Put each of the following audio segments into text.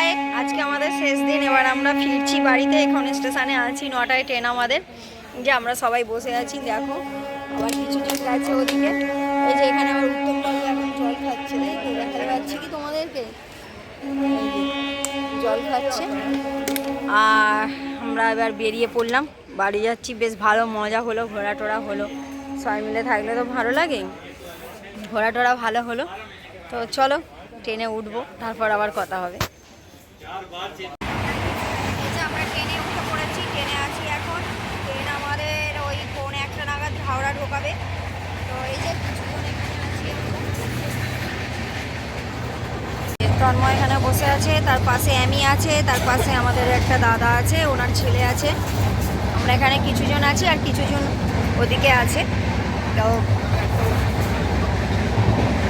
High, আজকে আমাদের শেষ দিন। এবার আমরা ফিরছি বাড়িতে। এখন স্টেশনে আছি, 9টায় ট্রেন আমাদের। যে আমরা সবাই বসে আছি, দেখো আবার কিছু জন গেছে ওদিকে। এই যে এখানে আবার উত্তমবাবু এখন জল খাচ্ছে, তাই তো দেখাতে পাচ্ছি কি তোমাদেরকে, জল খাচ্ছে। আর আমরা এবার বেরিয়ে পড়লাম, বাড়ি যাচ্ছি। বেশ ভালো মজা হলো, ঘোরা টোরা হলো, সবাই মিলে থাকলে তো ভালো লাগে, ঘোরা টোরা ভালো হলো। তো চলো ট্রেনে উঠবো, তারপর আবার কথা হবে। এই যে আমরা ট্রেনে উঠে পড়েছি, ট্রেনে আছি এখন। ট্রেন আমাদের ওই 1:45 নাগাদ হাওড়া ঢোকাবে। তো এই যে কিছুক্ষণ এখানে আছি আমরা। তন্ময় এখানে বসে আছে, তার পাশে অ্যামি আছে, তার পাশে আমাদের একটা দাদা আছে, ওনার ছেলে আছে। আমরা এখানে কিছুজন আছি আর কিছুজন ওদিকে আছে। তো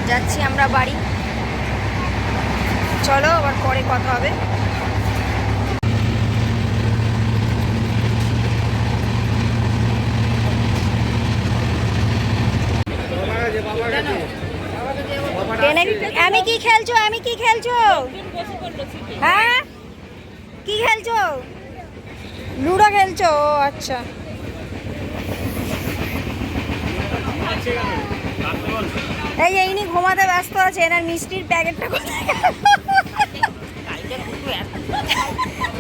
যাচ্ছি আমরা বাড়ি। চলো আবার পরে কথা হবে। আমি কি খেলছো, আমি কি খেলছো, হ্যাঁ কি খেলছো? লুডো খেলছো? আচ্ছা। এই নি ঘুমাতে ব্যস্ত আছে। এনার মিষ্টির প্যাকেটটা কোথায় গেল?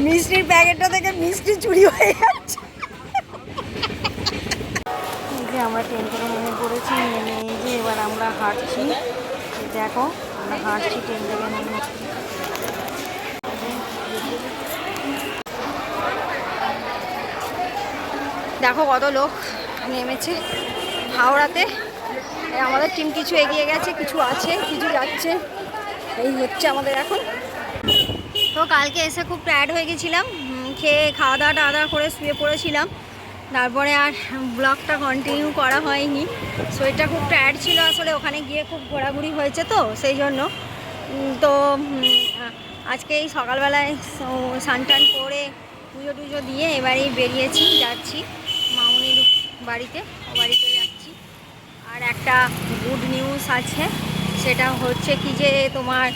মিষ্টির প্যাকেটটা থেকে মিষ্টি চুরি হয়ে যাচ্ছে। যে আমরা ট্রেন থেকে নেমে পড়েছি, নেমে যে এবার আমরা হাঁটছি। দেখো আমরা হাঁটছি ট্রেন থেকে নেমে। দেখো কত লোক নেমেছে হাওড়াতে। আমাদের টিম কিছু এগিয়ে গেছে, কিছু আছে, কিছু যাচ্ছে। এই হচ্ছে আমাদের এখন। তো কালকে এসে খুব টায়ার্ড হয়ে গেছিলাম, খেয়ে খাওয়া দাওয়া করে শুয়ে পড়েছিলাম। তারপরে আর ব্লগটা কন্টিনিউ করা হয়নি। শরীরটা খুব টায়ার্ড ছিল আসলে, ওখানে গিয়ে খুব ঘোরাঘুরি হয়েছে তো সেই জন্য। তো আজকে এই সকালবেলায় স্নান টান করে পুজো টুজো দিয়ে এবারেই বেরিয়েছি, যাচ্ছি মামুনির বাড়িতে, বাড়িতে যাচ্ছি। আর একটা গুড নিউজ আছে, সেটা হচ্ছে কি যে তোমার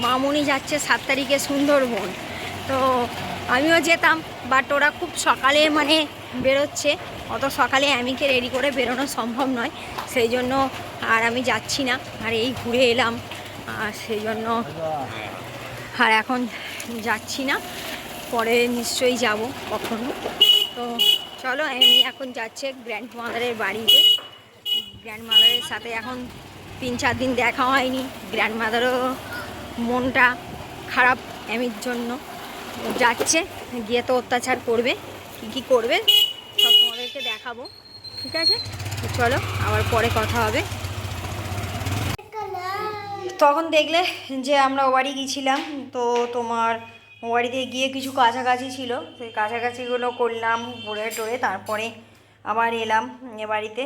মামুনি যাচ্ছে 7 তারিখে সুন্দরবন। তো আমিও যেতাম, বাট ওরা খুব সকালে মানে বেরোচ্ছে। অত সকালে আমিকে রেডি করে বেরোনো সম্ভব নয়, সেই জন্য আর আমি যাচ্ছি না। আর এই ঘুরে এলাম, আর সেই জন্য আর এখন যাচ্ছি না, পরে নিশ্চয়ই যাব কখনো। তো চলো, আমি এখন যাচ্ছে গ্র্যান্ডমাদারের বাড়িতে। গ্র্যান্ডমাদারের সাথে এখন 3-4 দিন দেখা হয়নি। গ্র্যান্ডমাদারও মনটা খারাপ এমির জন্য, যাচ্ছে, গিয়ে তো অত্যাচার করবে, কী করবে সব তোমাদেরকে দেখাবো, ঠিক আছে? তো চলো আবার পরে কথা হবে। তখন দেখলে যে আমরা ও বাড়ি গিয়েছিলাম, তো তোমার ও বাড়িতে গিয়ে কিছু কাছাকাছি ছিল, সেই কাছাকাছিগুলো করলাম ঘুরে টোরে, তারপরে আবার এলাম এ বাড়িতে।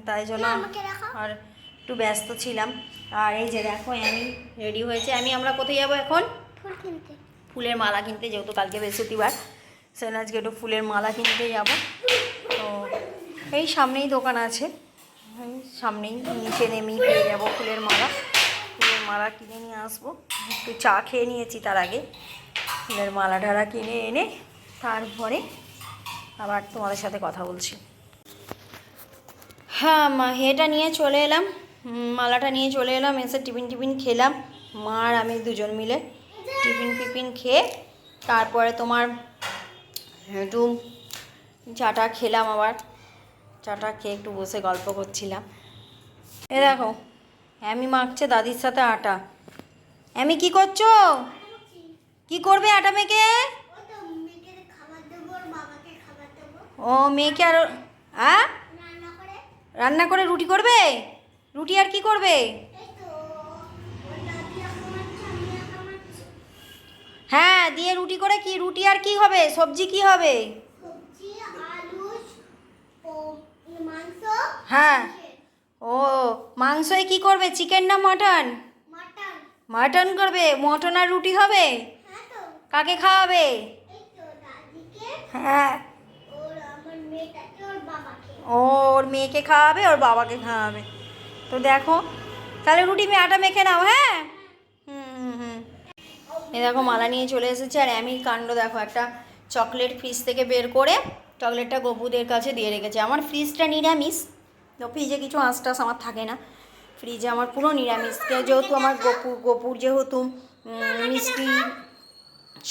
তাই জন্য আর একটু ব্যস্ত ছিলাম। আর এই যে দেখো আমি রেডি হয়েছে। আমরা কোথায় যাবো এখন? ফুল কিনতে, ফুলের মালা কিনতে, যেহেতু কালকে বৃহস্পতিবার, সেজন্য আজকে একটু ফুলের মালা কিনতে যাব। তো এই সামনেই দোকান আছে, সামনেই, নিচে নেমেই পেয়ে যাবো ফুলের মালা। ফুলের মালা কিনে নিয়ে আসবো। একটু চা খেয়ে নিয়েছি তার আগে। ফুলের মালা ঢালা কিনে এনে তারপরে আবার তোমাদের সাথে কথা বলছি। হ্যাঁ, এটা নিয়ে চলে এলাম, মালাটা নিয়ে চলে এলাম। এসে টিফিন খেলাম, মা আর আমি দুজন মিলে টিফিন খেয়ে তারপরে তোমার একটু চাটা খেলাম। আবার চাটা খেয়ে একটু বসে গল্প করছিলাম। এ দেখো আমি মাখছে দাদির সাথে আটা। আমি কি করছো? কি করবে আটা মেখে? ও মেয়েকে আর রান্না করে রুটি করবে? রুটি আর কি করবে? হ্যাঁ, দিয়ে রুটি করে কি রুটি আর কি হবে? সবজি কি হবে? হ্যাঁ, ও মাংসই কি করবে, চিকেন না মটন? মটন করবে। মটন আর রুটি হবে? কাকে খাওয়াবে? হ্যাঁ, ওর মেয়েকে খাওয়াবে, ওর বাবাকে খাওয়াবে। তো দেখো তাহলে রুটি আটা মেখে নাও। হ্যাঁ, হুম। এই দেখো মালা নিয়ে চলে এসেছে। আর আমি কাণ্ড দেখো, একটা চকলেট ফ্রিজ থেকে বের করে চকলেটটা গপুদের কাছে দিয়ে রেখেছে। আমার ফ্রিজটা নিরামিষ, তো ফ্রিজে কিছু আঁশ টাশ আমার থাকে না, ফ্রিজে আমার পুরো নিরামিষ। যেহেতু আমার গপুর যেহেতু মিষ্টি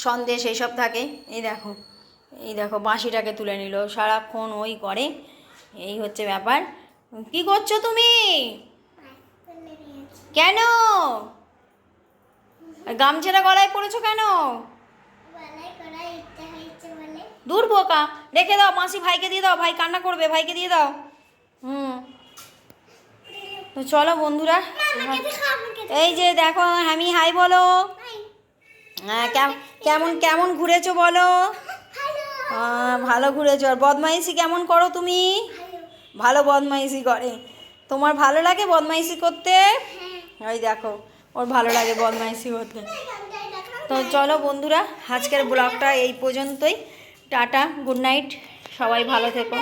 সন্দেশ এইসব থাকে। এই দেখো বাঁশিটাকে তুলে নিল, সারাক্ষণ ওই করে, এই হচ্ছে ব্যাপার। কি করছো তুমি? কেন গামছাটা গলায় পড়েছো কেন? দূর বোকা, রেখে দাও, মাসি ভাইকে দিয়ে দাও, ভাই কান্না করবে, ভাইকে দিয়ে দাও। তো চলো বন্ধুরা, এই যে দেখো আমি হাই বলো। হ্যাঁ, কেমন কেমন ঘুরেছো বলো? ভালো ঘুরেছো। আর বদমাইশি কেমন করো তুমি? ভালো বদমাইশি করে। তোমার ভালো লাগে বদমাইশি করতে? ওই দেখো, ওর ভালো লাগে বদমাইশি করতে। তো চলো বন্ধুরা, আজকের ব্লগটা এই পর্যন্তই। টাটা, গুড নাইট, সবাই ভালো থেকো।